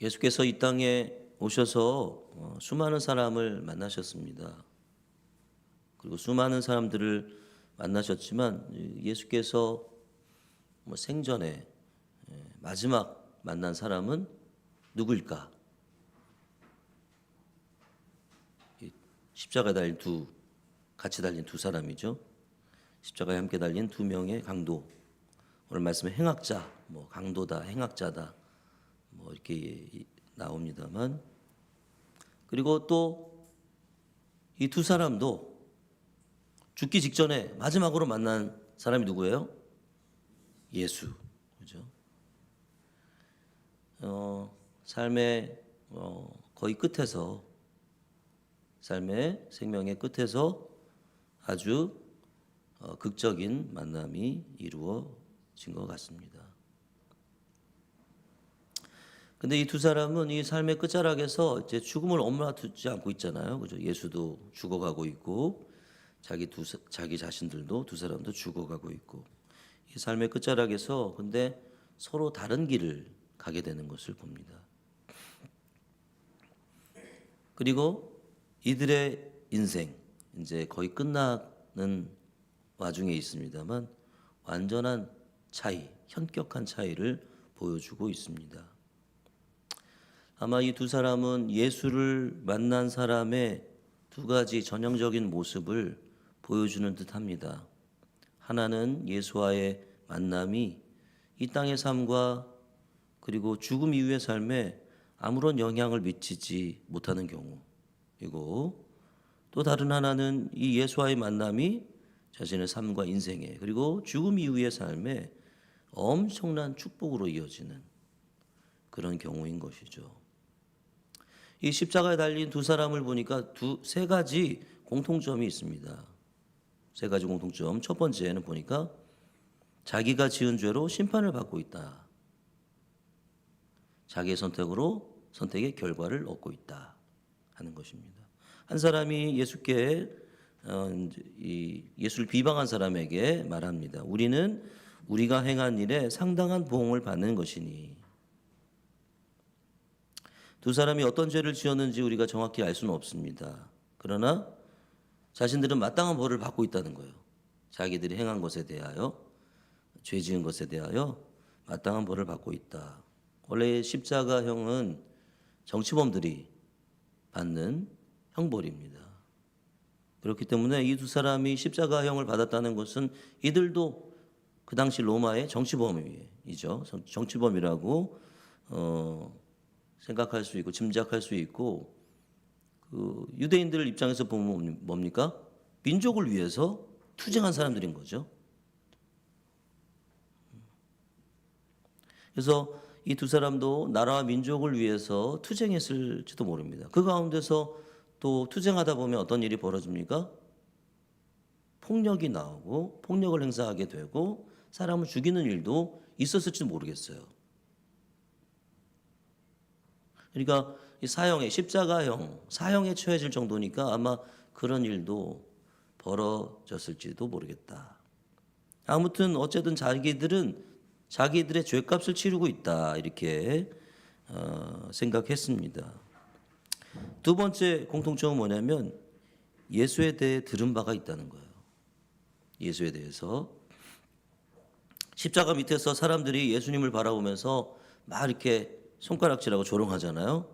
예수께서 이 땅에 오셔서 수많은 사람을 만나셨습니다. 그리고 수많은 사람들을 만나셨지만 예수께서 생전에 마지막 만난 사람은 누구일까? 십자가에 달린 같이 달린 두 사람이죠. 십자가에 함께 달린 두 명의 강도. 오늘 말씀에 행악자, 강도다, 행악자다, 이렇게 나옵니다만, 그리고 또 이 두 사람도 죽기 직전에 마지막으로 만난 사람이 누구예요? 예수, 그죠? 삶의 거의 끝에서, 삶의 생명의 끝에서 아주 극적인 만남이 이루어진 것 같습니다. 근데 이 두 사람은 이 삶의 끝자락에서 이제 죽음을 엄마두지 않고 있잖아요. 그죠? 예수도 죽어가고 있고, 자기 자신들도 두 사람도 죽어가고 있고, 이 삶의 끝자락에서 근데 서로 다른 길을 가게 되는 것을 봅니다. 그리고 이들의 인생, 이제 거의 끝나는 와중에 있습니다만, 완전한 차이, 현격한 차이를 보여주고 있습니다. 아마 이 두 사람은 예수를 만난 사람의 두 가지 전형적인 모습을 보여주는 듯합니다. 하나는 예수와의 만남이 이 땅의 삶과 그리고 죽음 이후의 삶에 아무런 영향을 미치지 못하는 경우이고, 또 다른 하나는 이 예수와의 만남이 자신의 삶과 인생에 그리고 죽음 이후의 삶에 엄청난 축복으로 이어지는 그런 경우인 것이죠. 이 십자가에 달린 두 사람을 보니까 세 가지 공통점이 있습니다. 세 가지 공통점. 첫 번째는 보니까 자기가 지은 죄로 심판을 받고 있다. 자기의 선택의 결과를 얻고 있다 하는 것입니다. 한 사람이 예수를 비방한 사람에게 말합니다. 우리는 우리가 행한 일에 상당한 보응을 받는 것이니. 두 사람이 어떤 죄를 지었는지 우리가 정확히 알 수는 없습니다. 그러나 자신들은 마땅한 벌을 받고 있다는 거예요. 자기들이 행한 것에 대하여, 죄 지은 것에 대하여 마땅한 벌을 받고 있다. 원래 십자가형은 정치범들이 받는 형벌입니다. 그렇기 때문에 이 두 사람이 십자가형을 받았다는 것은 이들도 그 당시 로마의 정치범이죠. 정치범이라고 생각할 수 있고 짐작할 수 있고, 그 유대인들 입장에서 보면 뭡니까? 민족을 위해서 투쟁한 사람들인 거죠. 그래서 이 두 사람도 나라와 민족을 위해서 투쟁했을지도 모릅니다. 그 가운데서 또 투쟁하다 보면 어떤 일이 벌어집니까? 폭력이 나오고 폭력을 행사하게 되고 사람을 죽이는 일도 있었을지도 모르겠어요. 그러니까 이 십자가형, 사형에 처해질 정도니까 아마 그런 일도 벌어졌을지도 모르겠다. 아무튼 어쨌든 자기들의 죄값을 치르고 있다, 이렇게 생각했습니다. 두 번째 공통점은 뭐냐면 예수에 대해 들은 바가 있다는 거예요. 예수에 대해서. 십자가 밑에서 사람들이 예수님을 바라보면서 막 이렇게 손가락질하고 조롱하잖아요.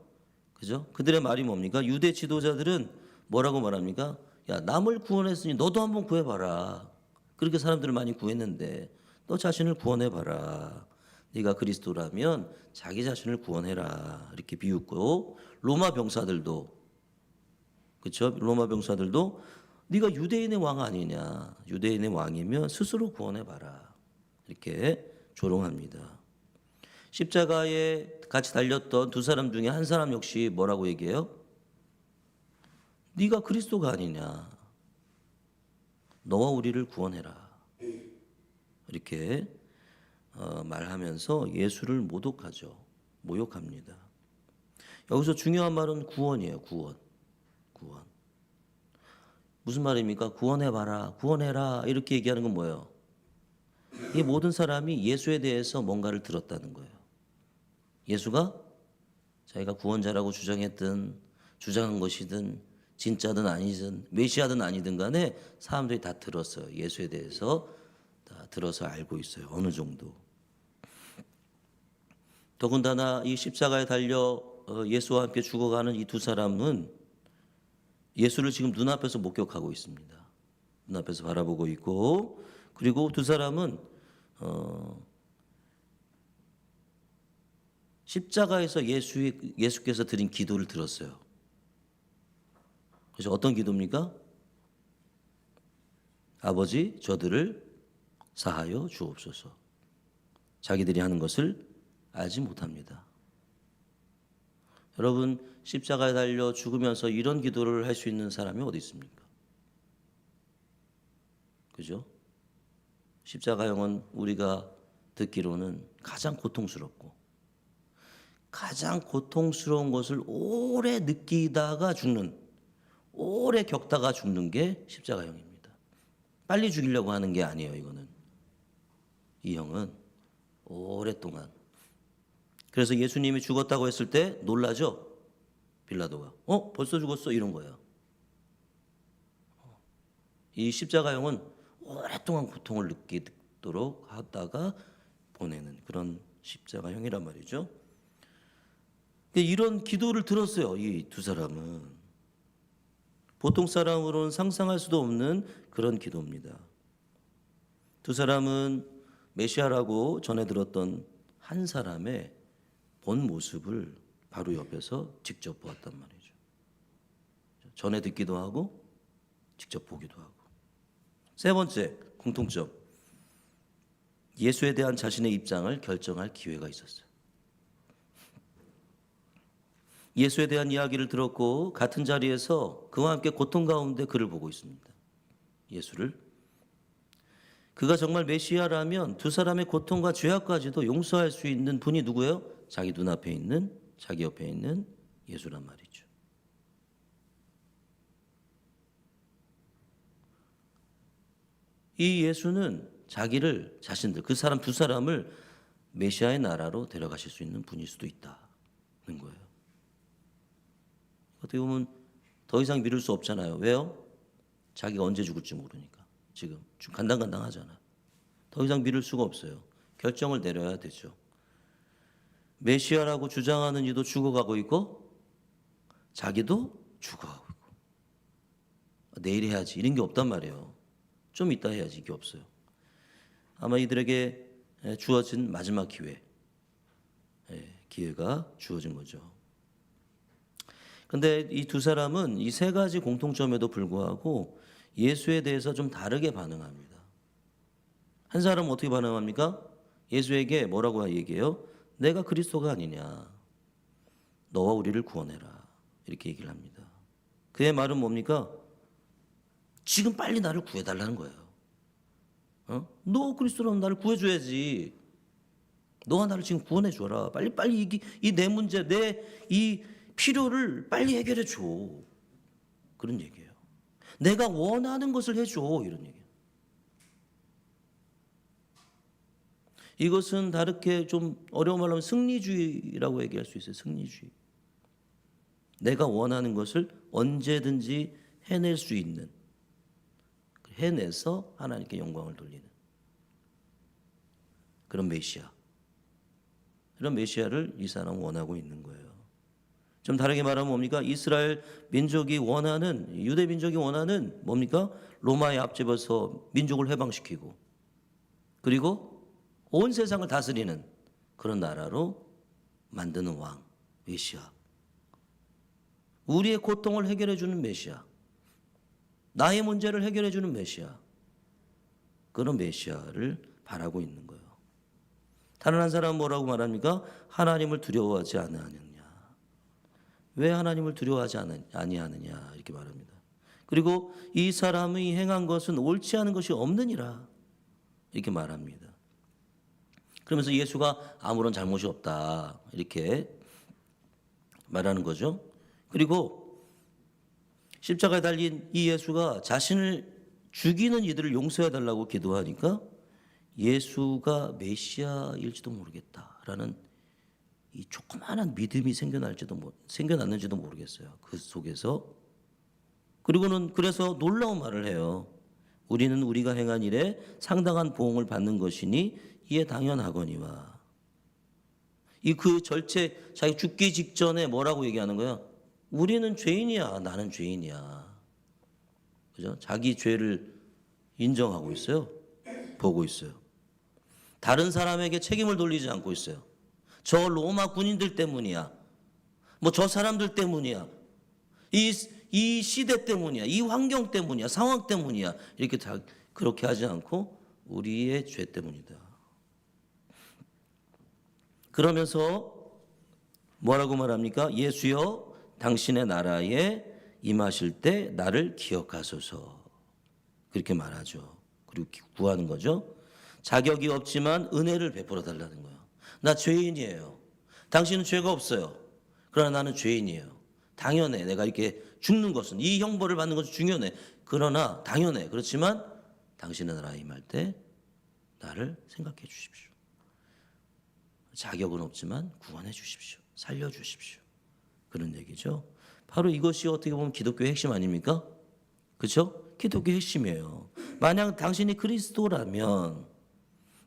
그죠? 그들의 말이 뭡니까? 유대 지도자들은 뭐라고 말합니까? 야, 남을 구원했으니 너도 한번 구해봐라. 그렇게 사람들을 많이 구했는데 너 자신을 구원해봐라. 네가 그리스도라면 자기 자신을 구원해라. 이렇게 비웃고, 로마 병사들도, 그렇죠? 로마 병사들도 네가 유대인의 왕 아니냐. 유대인의 왕이면 스스로 구원해봐라. 이렇게 조롱합니다. 십자가에 같이 달렸던 두 사람 중에 한 사람 역시 뭐라고 얘기해요? 네가 그리스도가 아니냐. 너와 우리를 구원해라. 이렇게 말하면서 예수를 모욕합니다. 여기서 중요한 말은 구원이에요. 구원. 무슨 말입니까? 구원해봐라. 구원해라. 이렇게 얘기하는 건 뭐예요? 이 모든 사람이 예수에 대해서 뭔가를 들었다는 거예요. 예수가 자기가 구원자라고 주장한 것이든 진짜든 아니든 메시아든 아니든 간에 사람들이 다 들었어요. 예수에 대해서 다 들어서 알고 있어요. 어느 정도. 더군다나 이 십자가에 달려 예수와 함께 죽어가는 이 두 사람은 예수를 지금 눈앞에서 목격하고 있습니다. 눈앞에서 바라보고 있고, 그리고 두 사람은 십자가에서 예수께서 드린 기도를 들었어요. 그래서 어떤 기도입니까? 아버지, 저들을 사하여 주옵소서. 자기들이 하는 것을 알지 못합니다. 여러분, 십자가에 달려 죽으면서 이런 기도를 할 수 있는 사람이 어디 있습니까? 그죠? 십자가형은 우리가 듣기로는 가장 고통스럽고 가장 고통스러운 것을 오래 느끼다가 죽는, 오래 겪다가 죽는 게 십자가형입니다. 빨리 죽이려고 하는 게 아니에요, 이거는. 이 형은 오랫동안. 그래서 예수님이 죽었다고 했을 때 놀라죠? 빌라도가. 벌써 죽었어? 이런 거예요. 이 십자가형은 오랫동안 고통을 느끼도록 하다가 보내는 그런 십자가형이란 말이죠. 이런 기도를 들었어요. 이 두 사람은. 보통 사람으로는 상상할 수도 없는 그런 기도입니다. 두 사람은 메시아라고 전해 들었던 한 사람의 본 모습을 바로 옆에서 직접 보았단 말이죠. 전해 듣기도 하고 직접 보기도 하고. 세 번째 공통점. 예수에 대한 자신의 입장을 결정할 기회가 있었어요. 예수에 대한 이야기를 들었고 같은 자리에서 그와 함께 고통 가운데 그를 보고 있습니다. 예수를. 그가 정말 메시아라면 두 사람의 고통과 죄악까지도 용서할 수 있는 분이 누구예요? 자기 눈앞에 있는, 자기 옆에 있는 예수란 말이죠. 이 예수는 자신들, 그 사람 두 사람을 메시아의 나라로 데려가실 수 있는 분일 수도 있다는 거예요. 어떻게 보면 더 이상 미룰 수 없잖아요. 왜요? 자기가 언제 죽을지 모르니까. 지금 간당간당하잖아. 더 이상 미룰 수가 없어요. 결정을 내려야 되죠. 메시아라고 주장하는 이도 죽어가고 있고 자기도 죽어가고 있고. 내일 해야지 이런 게 없단 말이에요. 좀 이따 해야지 이게 없어요. 아마 이들에게 주어진 마지막 기회가 주어진 거죠. 그런데 이 두 사람은 이 세 가지 공통점에도 불구하고 예수에 대해서 좀 다르게 반응합니다. 한 사람은 어떻게 반응합니까? 예수에게 뭐라고 얘기해요? 내가 그리스도가 아니냐. 너와 우리를 구원해라. 이렇게 얘기를 합니다. 그의 말은 뭡니까? 지금 빨리 나를 구해달라는 거예요. 너 그리스도라면 나를 구해줘야지. 너가 나를 지금 구원해줘라. 빨리 이 내 문제, 내 이 필요를 빨리 해결해 줘. 그런 얘기예요. 내가 원하는 것을 해줘. 이런 얘기예요. 이것은 다르게 좀 어려운 말로 하면 승리주의라고 얘기할 수 있어요. 승리주의. 내가 원하는 것을 언제든지 해낼 수 있는, 해내서 하나님께 영광을 돌리는 그런 메시아. 그런 메시아를 이 사람은 원하고 있는 거예요. 좀 다르게 말하면 뭡니까? 이스라엘 민족이 원하는, 유대 민족이 원하는 뭡니까? 로마에 앞집어서 민족을 해방시키고 그리고 온 세상을 다스리는 그런 나라로 만드는 왕, 메시아. 우리의 고통을 해결해 주는 메시아. 나의 문제를 해결해 주는 메시아. 그런 메시아를 바라고 있는 거예요. 다른 한 사람은 뭐라고 말합니까? 하나님을 두려워하지 않느냐. 왜 하나님을 두려워하지 아니하느냐 이렇게 말합니다. 그리고 이 사람이 행한 것은 옳지 않은 것이 없느니라 이렇게 말합니다. 그러면서 예수가 아무런 잘못이 없다 이렇게 말하는 거죠. 그리고 십자가에 달린 이 예수가 자신을 죽이는 이들을 용서해달라고 기도하니까 예수가 메시아일지도 모르겠다라는 이 조그마한 믿음이 생겨났는지도 모르겠어요. 그 속에서. 그리고는 그래서 놀라운 말을 해요. 우리는 우리가 행한 일에 상당한 보응을 받는 것이니 이에 당연하거니와. 이 그 절체 자기 죽기 직전에 뭐라고 얘기하는 거야? 우리는 죄인이야. 나는 죄인이야. 그죠? 자기 죄를 인정하고 있어요. 보고 있어요. 다른 사람에게 책임을 돌리지 않고 있어요. 저 로마 군인들 때문이야. 뭐 저 사람들 때문이야. 이 시대 때문이야. 이 환경 때문이야. 상황 때문이야. 이렇게 그렇게 하지 않고 우리의 죄 때문이다. 그러면서 뭐라고 말합니까? 예수여 당신의 나라에 임하실 때 나를 기억하소서. 그렇게 말하죠. 그리고 구하는 거죠. 자격이 없지만 은혜를 베풀어 달라는 거예요. 나 죄인이에요. 당신은 죄가 없어요. 그러나 나는 죄인이에요. 당연해. 내가 이렇게 죽는 것은, 이 형벌을 받는 것은 중요해. 그러나 당연해. 그렇지만 당신의 나라에 임할 때 나를 생각해 주십시오. 자격은 없지만 구원해 주십시오. 살려 주십시오. 그런 얘기죠. 바로 이것이 어떻게 보면 기독교의 핵심 아닙니까? 그렇죠? 기독교의 핵심이에요. 만약 당신이 그리스도라면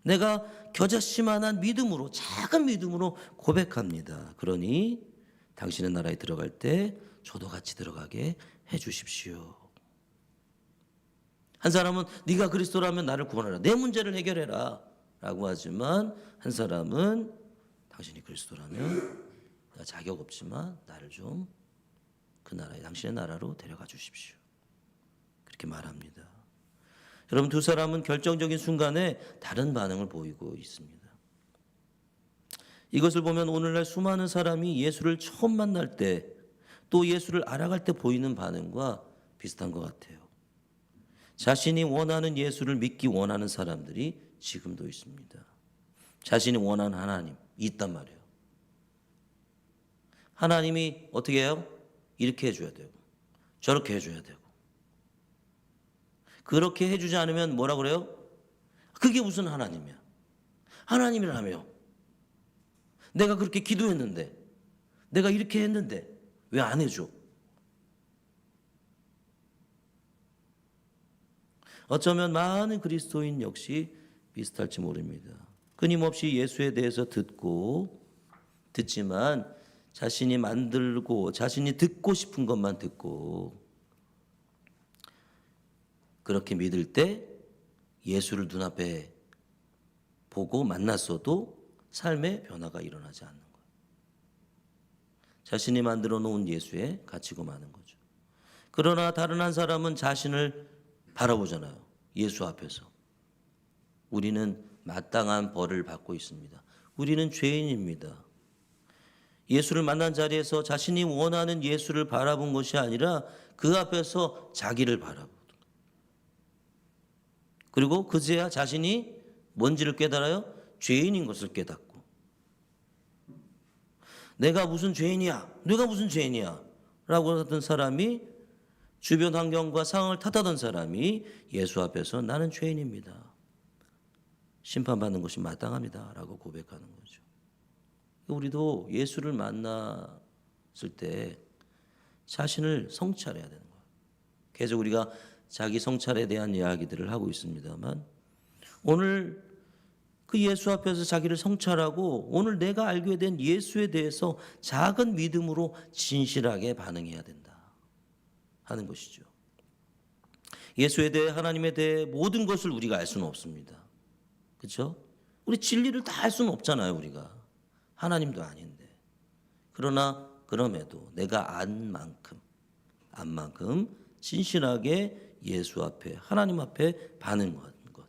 내가 겨자씨만한 믿음으로, 작은 믿음으로 고백합니다. 그러니 당신의 나라에 들어갈 때 저도 같이 들어가게 해 주십시오. 한 사람은 네가 그리스도라면 나를 구원하라. 내 문제를 해결해라. 라고 하지만 한 사람은 당신이 그리스도라면 나 자격 없지만 나를 좀 그 나라에, 당신의 나라로 데려가 주십시오. 그렇게 말합니다. 여러분, 두 사람은 결정적인 순간에 다른 반응을 보이고 있습니다. 이것을 보면 오늘날 수많은 사람이 예수를 처음 만날 때, 또 예수를 알아갈 때 보이는 반응과 비슷한 것 같아요. 자신이 원하는 예수를 믿기 원하는 사람들이 지금도 있습니다. 자신이 원하는 하나님 있단 말이에요. 하나님이 어떻게 해요? 이렇게 해줘야 되고 저렇게 해줘야 되고, 그렇게 해주지 않으면 뭐라 그래요? 그게 무슨 하나님이야? 하나님이라며. 내가 그렇게 기도했는데, 내가 이렇게 했는데 왜 안 해줘? 어쩌면 많은 그리스도인 역시 비슷할지 모릅니다. 끊임없이 예수에 대해서 듣지만 자신이 만들고 자신이 듣고 싶은 것만 듣고, 그렇게 믿을 때 예수를 눈앞에 보고 만났어도 삶의 변화가 일어나지 않는 거예요. 자신이 만들어 놓은 예수에 갇히고 마는 거죠. 그러나 다른 한 사람은 자신을 바라보잖아요. 예수 앞에서. 우리는 마땅한 벌을 받고 있습니다. 우리는 죄인입니다. 예수를 만난 자리에서 자신이 원하는 예수를 바라본 것이 아니라 그 앞에서 자기를 바라보고, 그리고 그제야 자신이 뭔지를 깨달아요? 죄인인 것을 깨닫고. 내가 무슨 죄인이야? 내가 무슨 죄인이야? 라고 하던 사람이, 주변 환경과 상황을 탓하던 사람이 예수 앞에서 나는 죄인입니다. 심판받는 것이 마땅합니다. 라고 고백하는 거죠. 우리도 예수를 만났을 때 자신을 성찰해야 되는 거예요. 계속 우리가 자기 성찰에 대한 이야기들을 하고 있습니다만, 오늘 그 예수 앞에서 자기를 성찰하고 오늘 내가 알게 된 예수에 대해서 작은 믿음으로 진실하게 반응해야 된다 하는 것이죠. 예수에 대해, 하나님에 대해 모든 것을 우리가 알 수는 없습니다. 그렇죠? 우리 진리를 다 알 수는 없잖아요. 우리가 하나님도 아닌데. 그러나 그럼에도 내가 안 만큼 진실하게 예수 앞에, 하나님 앞에 반응하는 것.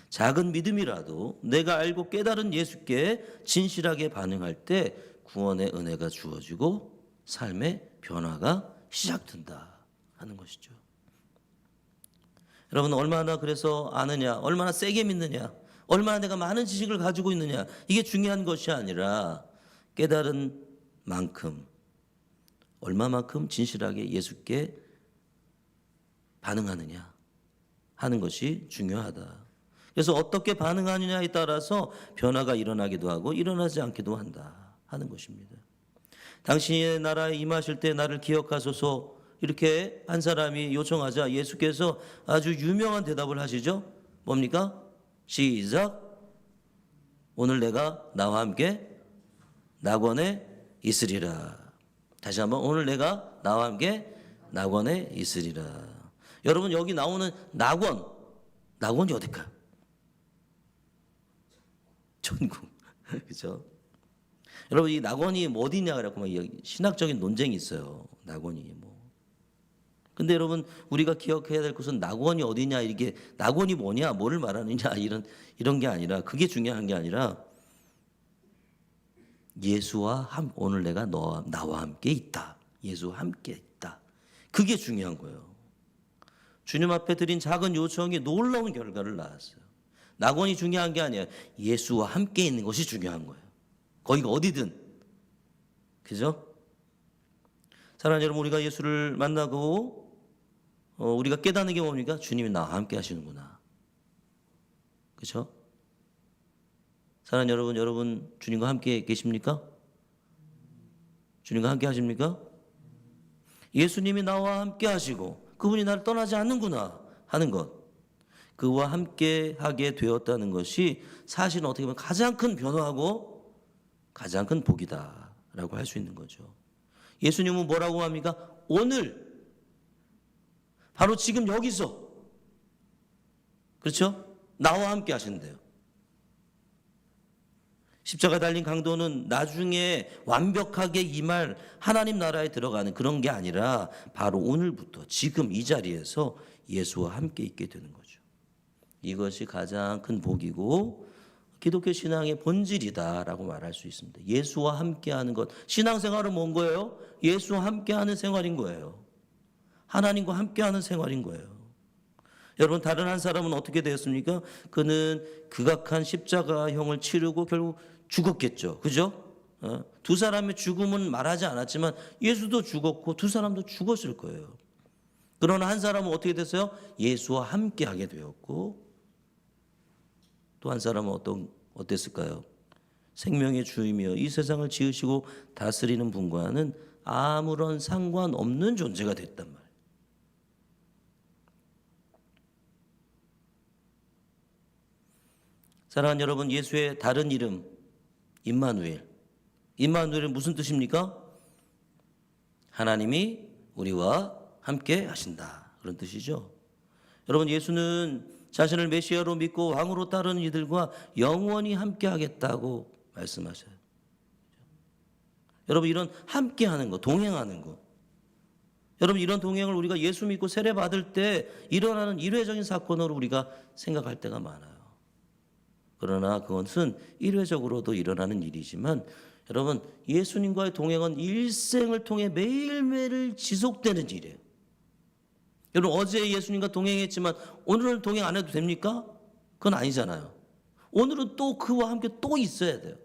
작은 믿음이라도 내가 알고 깨달은 예수께 진실하게 반응할 때 구원의 은혜가 주어지고 삶의 변화가 시작된다 하는 것이죠. 여러분, 얼마나 그래서 아느냐, 얼마나 세게 믿느냐, 얼마나 내가 많은 지식을 가지고 있느냐, 이게 중요한 것이 아니라 깨달은 만큼, 얼마만큼 진실하게 예수께 반응하느냐 하는 것이 중요하다. 그래서 어떻게 반응하느냐에 따라서 변화가 일어나기도 하고 일어나지 않기도 한다 하는 것입니다. 당신의 나라에 임하실 때 나를 기억하소서 이렇게 한 사람이 요청하자 예수께서 아주 유명한 대답을 하시죠. 뭡니까? 시작. 오늘 내가 나와 함께 낙원에 있으리라. 다시 한번 오늘 내가 나와 함께 낙원에 있으리라. 여러분 여기 나오는 낙원이 어딜까요? 천국. 그렇죠? 여러분 이 낙원이 어디냐 그래갖고 막 신학적인 논쟁이 있어요. 낙원이 뭐. 근데 여러분 우리가 기억해야 될 것은 낙원이 어디냐 이게 낙원이 뭐냐 뭐를 말하느냐 이런 게 아니라 그게 중요한 게 아니라 오늘 내가 나와 함께 있다. 예수와 함께 있다. 그게 중요한 거예요. 주님 앞에 드린 작은 요청이 놀라운 결과를 낳았어요. 낙원이 중요한 게 아니에요. 예수와 함께 있는 것이 중요한 거예요. 거기가 어디든. 그죠? 사랑하는 여러분 우리가 예수를 만나고 우리가 깨닫는 게 뭡니까? 주님이 나와 함께 하시는구나. 그렇죠? 사랑하는 여러분 주님과 함께 계십니까? 주님과 함께 하십니까? 예수님이 나와 함께 하시고 그분이 나를 떠나지 않는구나 하는 것. 그와 함께 하게 되었다는 것이 사실은 어떻게 보면 가장 큰 변화하고 가장 큰 복이다라고 할 수 있는 거죠. 예수님은 뭐라고 합니까? 오늘 바로 지금 여기서 그렇죠? 나와 함께 하신대요. 십자가 달린 강도는 나중에 완벽하게 임할 하나님 나라에 들어가는 그런 게 아니라 바로 오늘부터 지금 이 자리에서 예수와 함께 있게 되는 거죠. 이것이 가장 큰 복이고 기독교 신앙의 본질이다라고 말할 수 있습니다. 예수와 함께하는 것. 신앙생활은 뭔 거예요? 예수와 함께하는 생활인 거예요. 하나님과 함께하는 생활인 거예요. 여러분 다른 한 사람은 어떻게 되었습니까? 그는 극악한 십자가형을 치르고 결국 죽었겠죠. 그죠? 두 사람의 죽음은 말하지 않았지만 예수도 죽었고 두 사람도 죽었을 거예요. 그러나 한 사람은 어떻게 됐어요? 예수와 함께하게 되었고 또 한 사람은 어땠을까요? 생명의 주이며 이 세상을 지으시고 다스리는 분과는 아무런 상관없는 존재가 됐단 말이에요. 사랑하는 여러분, 예수의 다른 이름 임마누엘. 임마누엘은 무슨 뜻입니까? 하나님이 우리와 함께 하신다. 그런 뜻이죠. 여러분 예수는 자신을 메시아로 믿고 왕으로 따르는 이들과 영원히 함께 하겠다고 말씀하셔요. 여러분 이런 함께 하는 거, 동행하는 거. 여러분 이런 동행을 우리가 예수 믿고 세례 받을 때 일어나는 일회적인 사건으로 우리가 생각할 때가 많아요. 그러나 그것은 일회적으로도 일어나는 일이지만 여러분 예수님과의 동행은 일생을 통해 매일매일 지속되는 일이에요. 여러분 어제 예수님과 동행했지만 오늘은 동행 안 해도 됩니까? 그건 아니잖아요. 오늘은 또 그와 함께 또 있어야 돼요.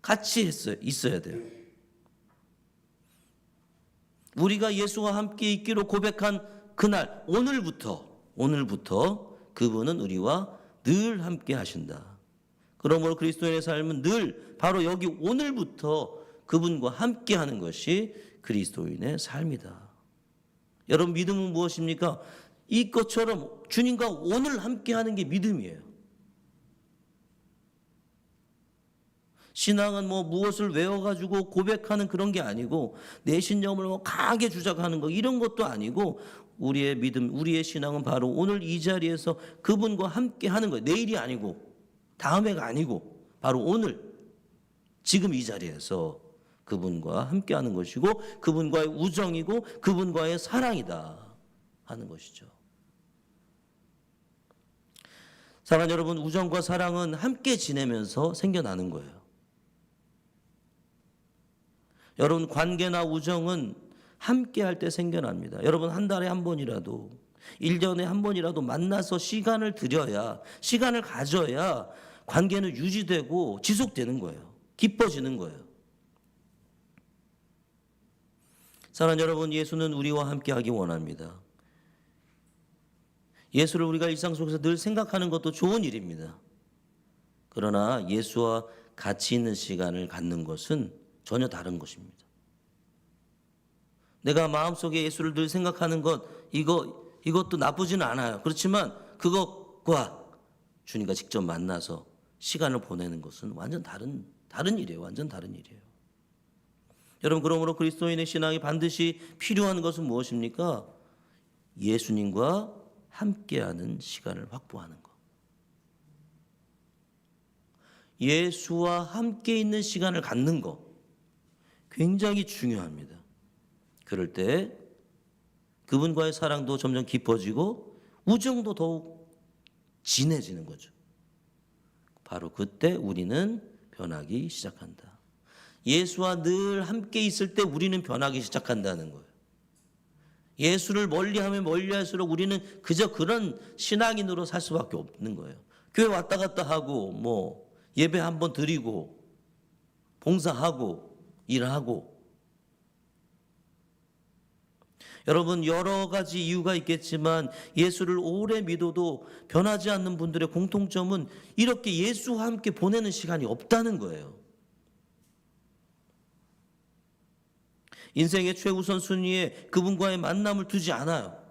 같이 있어야 돼요. 우리가 예수와 함께 있기로 고백한 그날 오늘부터 그분은 우리와 늘 함께 하신다. 그러므로 그리스도인의 삶은 늘 바로 여기 오늘부터 그분과 함께 하는 것이 그리스도인의 삶이다. 여러분 믿음은 무엇입니까? 이것처럼 주님과 오늘 함께 하는 게 믿음이에요. 신앙은 무엇을 외워가지고 고백하는 그런 게 아니고 내 신념을 강하게 주장하는 거 이런 것도 아니고 우리의 믿음, 우리의 신앙은 바로 오늘 이 자리에서 그분과 함께 하는 거예요. 내일이 아니고 다음 해가 아니고 바로 오늘 지금 이 자리에서 그분과 함께하는 것이고 그분과의 우정이고 그분과의 사랑이다 하는 것이죠. 사랑하는 여러분 우정과 사랑은 함께 지내면서 생겨나는 거예요. 여러분 관계나 우정은 함께할 때 생겨납니다. 여러분 한 달에 한 번이라도 1년에 한 번이라도 만나서 시간을 가져야 관계는 유지되고 지속되는 거예요. 깊어지는 거예요. 사랑하는 여러분, 예수는 우리와 함께하기 원합니다. 예수를 우리가 일상 속에서 늘 생각하는 것도 좋은 일입니다. 그러나 예수와 같이 있는 시간을 갖는 것은 전혀 다른 것입니다. 내가 마음속에 예수를 늘 생각하는 것, 이것도 나쁘지는 않아요. 그렇지만 그것과 주님과 직접 만나서 시간을 보내는 것은 완전 다른 일이에요. 완전 다른 일이에요. 여러분, 그러므로 그리스도인의 신앙이 반드시 필요한 것은 무엇입니까? 예수님과 함께하는 시간을 확보하는 것. 예수와 함께 있는 시간을 갖는 것. 굉장히 중요합니다. 그럴 때 그분과의 사랑도 점점 깊어지고 우정도 더욱 진해지는 거죠. 바로 그때 우리는 변하기 시작한다. 예수와 늘 함께 있을 때 우리는 변하기 시작한다는 거예요. 예수를 멀리하면 멀리할수록 우리는 그저 그런 신앙인으로 살 수밖에 없는 거예요. 교회 왔다 갔다 하고 예배 한번 드리고 봉사하고 일하고. 여러분, 여러 가지 이유가 있겠지만 예수를 오래 믿어도 변하지 않는 분들의 공통점은 이렇게 예수와 함께 보내는 시간이 없다는 거예요. 인생의 최우선 순위에 그분과의 만남을 두지 않아요.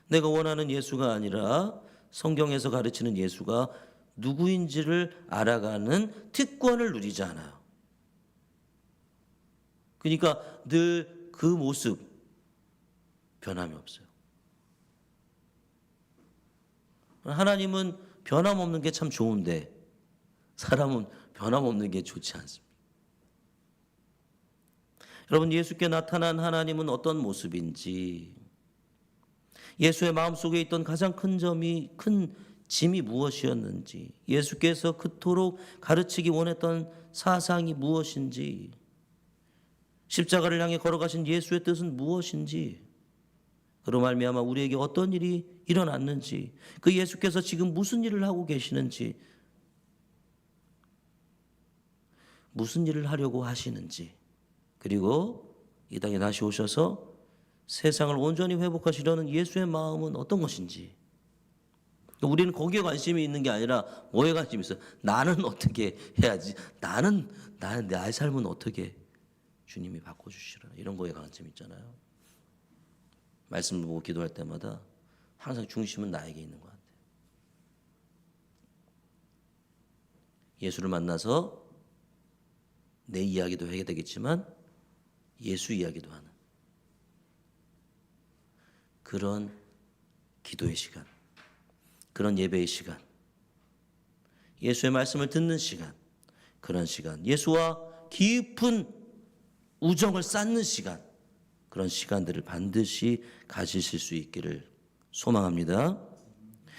내가 원하는 예수가 아니라 성경에서 가르치는 예수가 누구인지를 알아가는 특권을 누리지 않아요. 그러니까 늘 그 모습 변함이 없어요. 하나님은 변함없는 게 참 좋은데 사람은 변함없는 게 좋지 않습니다. 여러분, 예수께 나타난 하나님은 어떤 모습인지, 예수의 마음속에 있던 가장 큰 짐이 무엇이었는지, 예수께서 그토록 가르치기 원했던 사상이 무엇인지, 십자가를 향해 걸어가신 예수의 뜻은 무엇인지, 그로 말미암아 우리에게 어떤 일이 일어났는지, 그 예수께서 지금 무슨 일을 하고 계시는지, 무슨 일을 하려고 하시는지, 그리고 이 땅에 다시 오셔서 세상을 온전히 회복하시려는 예수의 마음은 어떤 것인지, 우리는 거기에 관심이 있는 게 아니라 뭐에 관심이 있어요? 나는 어떻게 해야지? 나는 나의 삶은 어떻게 주님이 바꿔주시려나, 이런 거에 관심이 있잖아요. 말씀을 보고 기도할 때마다 항상 중심은 나에게 있는 것 같아요. 예수를 만나서 내 이야기도 해야 되겠지만 예수 이야기도 하는 그런 기도의 시간, 그런 예배의 시간, 예수의 말씀을 듣는 시간, 그런 시간, 예수와 깊은 우정을 쌓는 시간, 그런 시간들을 반드시 가지실 수 있기를 소망합니다.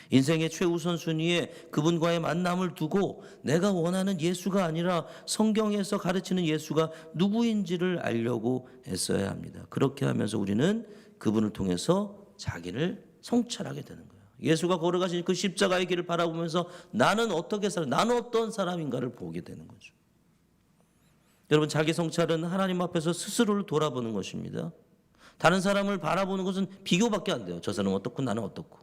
인생의 최우선 순위에 그분과의 만남을 두고 내가 원하는 예수가 아니라 성경에서 가르치는 예수가 누구인지를 알려고 애써야 합니다. 그렇게 하면서 우리는 그분을 통해서 자기를 성찰하게 되는 거예요. 예수가 걸어가신 그 십자가의 길을 바라보면서 나는 어떻게 나는 어떤 사람인가를 보게 되는 거죠. 여러분, 자기 성찰은 하나님 앞에서 스스로를 돌아보는 것입니다. 다른 사람을 바라보는 것은 비교밖에 안 돼요. 저 사람은 어떻고 나는 어떻고.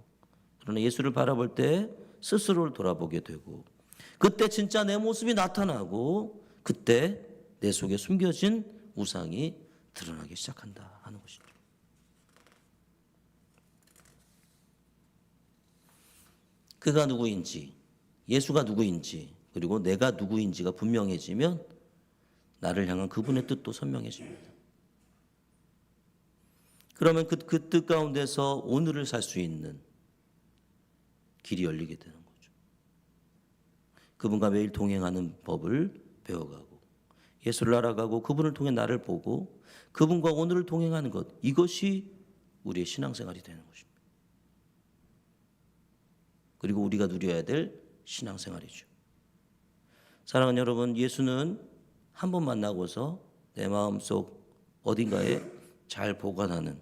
그러나 예수를 바라볼 때 스스로를 돌아보게 되고, 그때 진짜 내 모습이 나타나고, 그때 내 속에 숨겨진 우상이 드러나기 시작한다 하는 것이죠. 그가 누구인지, 예수가 누구인지, 그리고 내가 누구인지가 분명해지면 나를 향한 그분의 뜻도 선명해집니다. 그러면 그 뜻 가운데서 오늘을 살 수 있는 길이 열리게 되는 거죠. 그분과 매일 동행하는 법을 배워가고, 예수를 알아가고, 그분을 통해 나를 보고, 그분과 오늘을 동행하는 것, 이것이 우리의 신앙생활이 되는 것입니다. 그리고 우리가 누려야 될 신앙생활이죠. 사랑하는 여러분, 예수는 한 번 만나고서 내 마음속 어딘가에 잘 보관하는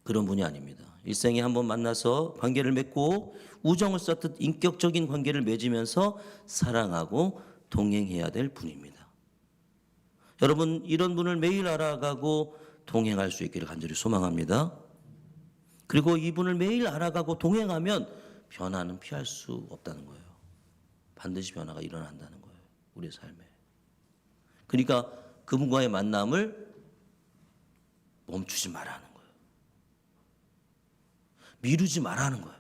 그런 분이 아닙니다. 일생에 한 번 만나서 관계를 맺고 우정을 쌓듯 인격적인 관계를 맺으면서 사랑하고 동행해야 될 분입니다. 여러분, 이런 분을 매일 알아가고 동행할 수 있기를 간절히 소망합니다. 그리고 이분을 매일 알아가고 동행하면 변화는 피할 수 없다는 거예요. 반드시 변화가 일어난다는 거예요. 우리의 삶에. 그러니까 그분과의 만남을 멈추지 말라는 거예요. 미루지 말라는 거예요.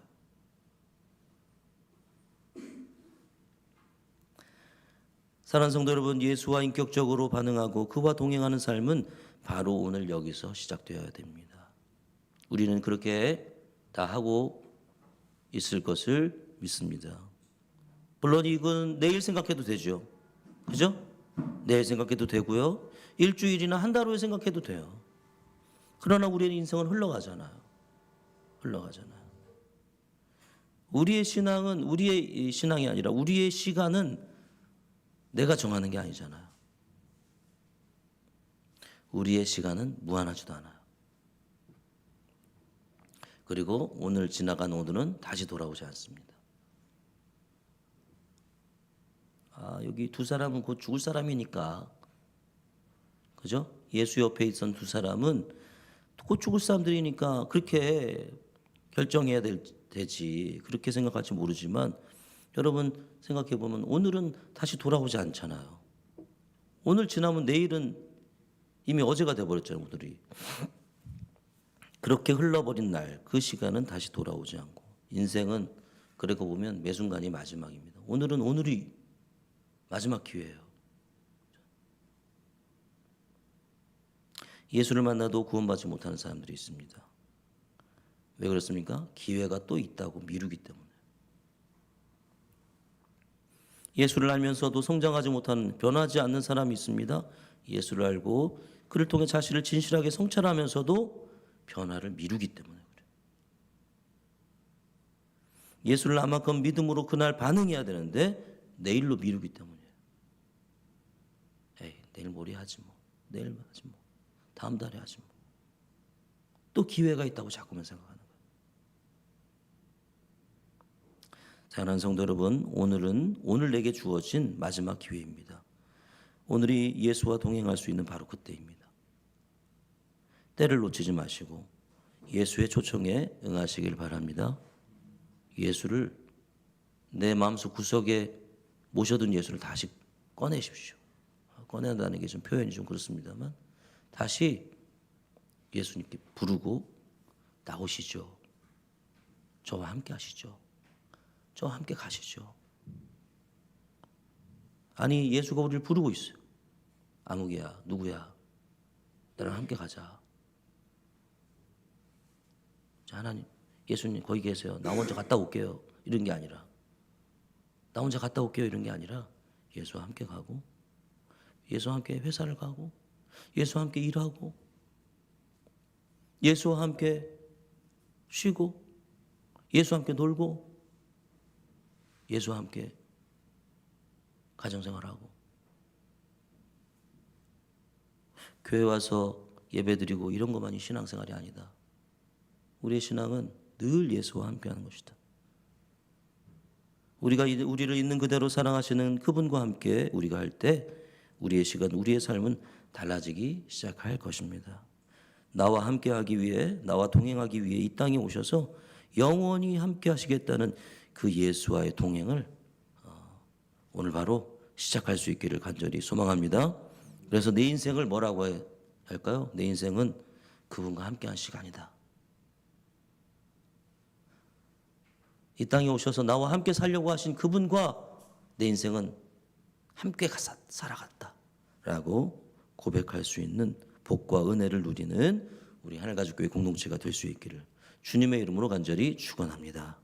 사랑하는 성도 여러분, 예수와 인격적으로 반응하고 그와 동행하는 삶은 바로 오늘 여기서 시작되어야 됩니다. 우리는 그렇게 다 하고 있을 것을 믿습니다. 물론 이건 내일 생각해도 되죠. 그죠? 내일 생각해도 되고요. 일주일이나 한 달 후에 생각해도 돼요. 그러나 우리의 인생은 흘러가잖아요. 우리의 신앙이 아니라 우리의 시간은 내가 정하는 게 아니잖아요. 우리의 시간은 무한하지도 않아요. 그리고 오늘 지나간 오늘은 다시 돌아오지 않습니다. 여기 두 사람은 곧 죽을 사람이니까, 그죠? 예수 옆에 있던 두 사람은 곧 죽을 사람들이니까 그렇게 결정해야 되지, 그렇게 생각할지 모르지만, 여러분 생각해 보면 오늘은 다시 돌아오지 않잖아요. 오늘 지나면 내일은 이미 어제가 돼버렸잖아요. 오늘이. 그렇게 흘러버린 날, 그 시간은 다시 돌아오지 않고, 인생은 그러고 보면 매 순간이 마지막입니다. 오늘은 오늘이 마지막 기회예요. 예수를 만나도 구원받지 못하는 사람들이 있습니다. 왜 그렇습니까? 기회가 또 있다고 미루기 때문에. 예수를 알면서도 성장하지 못하는, 변하지 않는 사람이 있습니다. 예수를 알고 그를 통해 자신을 진실하게 성찰하면서도 변화를 미루기 때문에 그래요. 예수를 나만큼 믿음으로 그날 반응해야 되는데 내일로 미루기 때문이에요. 내일 모레 하지 뭐, 내일 하지 뭐, 다음 달에 하지 뭐. 또 기회가 있다고 자꾸만 생각하는 거예요. 사랑하는 성도 여러분, 오늘 내게 주어진 마지막 기회입니다. 오늘이 예수와 동행할 수 있는 바로 그때입니다. 때를 놓치지 마시고 예수의 초청에 응하시길 바랍니다. 예수를 내 마음속 구석에 모셔둔 예수를 다시 꺼내십시오. 꺼낸다는 게 좀 표현이 좀 그렇습니다만, 다시 예수님께 부르고 나오시죠. 저와 함께 하시죠. 저와 함께 가시죠. 아니, 예수가 우리를 부르고 있어요. 아무개야, 누구야, 나랑 함께 가자. 자, 하나님, 예수님 거기 계세요. 나 먼저 갔다 올게요. 이런 게 아니라, 나 혼자 갔다 올게요. 이런 게 아니라, 예수와 함께 가고, 예수와 함께 회사를 가고, 예수와 함께 일하고, 예수와 함께 쉬고, 예수와 함께 놀고, 예수와 함께 가정생활하고, 교회 와서 예배드리고 이런 것만이 신앙생활이 아니다. 우리의 신앙은 늘 예수와 함께하는 것이다. 우리를 있는 그대로 사랑하시는 그분과 함께 우리가 할 때 우리의 시간, 우리의 삶은 달라지기 시작할 것입니다. 나와 함께하기 위해, 나와 동행하기 위해 이 땅에 오셔서 영원히 함께하시겠다는 그 예수와의 동행을 오늘 바로 시작할 수 있기를 간절히 소망합니다. 그래서 내 인생을 뭐라고 할까요? 내 인생은 그분과 함께한 시간이다. 이 땅에 오셔서 나와 함께 살려고 하신 그분과 내 인생은 함께 살아갔다라고 고백할 수 있는 복과 은혜를 누리는 우리 하늘가족교회 공동체가 될 수 있기를 주님의 이름으로 간절히 축원합니다.